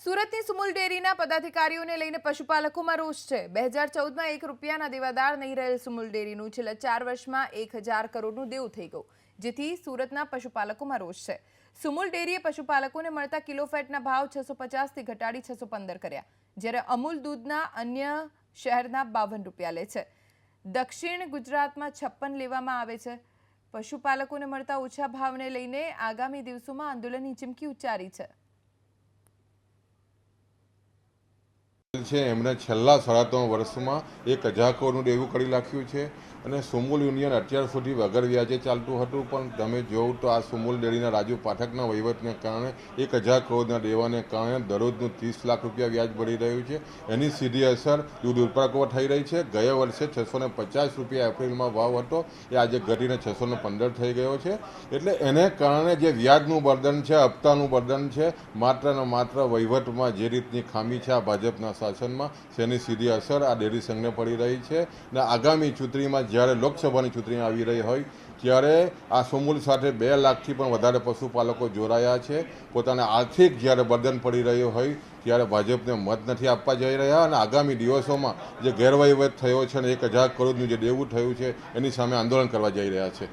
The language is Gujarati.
સુરતની સુમુલ ડેરીના પદાધિકારીઓને લઈને પશુપાલકોમાં રોષ છે। 2014માં ₹1 દેવાદાર નહીં રહેલ સુમુલ ડેરીનું છેલ્લા 4 વર્ષમાં 1000 કરોડનું દેવું થઈ ગયું, જેથી સુરતના પશુપાલકોમાં રોષ છે। સુમુલ ડેરીએ પશુપાલકોને મળતા કિલો ફેટના ભાવ 650 થી ઘટાડી 615 કર્યા, જ્યારે અમૂલ દૂધના અન્ય શહેરના ₹52 લે છે। દક્ષિણ ગુજરાતમાં 56 લેવામાં આવે છે। પશુપાલકોને મળતા ઓછા ભાવને લઈને આગામી દિવસોમાં આંદોલનની ચીમકી ઉચ્ચારી છે। એમણે છેલ્લા 3.5 વર્ષમાં 1000 કરોડનું દેવું કરી નાખ્યું છે અને સુમુલ યુનિયન અત્યાર સુધી વગર વ્યાજે ચાલતું હતું, પણ તમે જોવું તો આ સુમુલ ડેરીના રાજુ પાઠકના વહીવટને કારણે 1000 કરોડના દેવાને કારણે દરરોજનું 30 લાખ રૂપિયા વ્યાજ ભરી રહ્યું છે। એની સીધી અસર દૂધ ઉત્પાદકો થઈ રહી છે। ગયા વર્ષે 650 રૂપિયા એપ્રિલમાં ભાવ હતો, એ આજે ઘટીને 615 થઈ ગયો છે। એટલે એને કારણે જે વ્યાજનું બર્ડન છે, હપ્તાનું બર્ડન છે, માત્ર ને માત્ર વહીવટમાં જે રીતની ખામી છે આ ભાજપના શાસનમાં, તેની સીધી અસર આ ડેરી સંઘને પડી રહી છે। અને આગામી ચૂંટણીમાં જ્યારે લોકસભાની ચૂંટણી આવી રહી હોય ત્યારે આ સુમુલ સાથે 2 લાખથી પણ વધારે પશુપાલકો જોડાયા છે। પોતાના આર્થિક જ્યારે બર્ડન પડી રહ્યું હોય ત્યારે ભાજપને મત નથી આપવા જઈ રહ્યા અને આગામી દિવસોમાં જે ગેરવહીવટ થયો છે અને 1000 કરોડનું જે દેવું થયું છે એની સામે આંદોલન કરવા જઈ રહ્યા છે।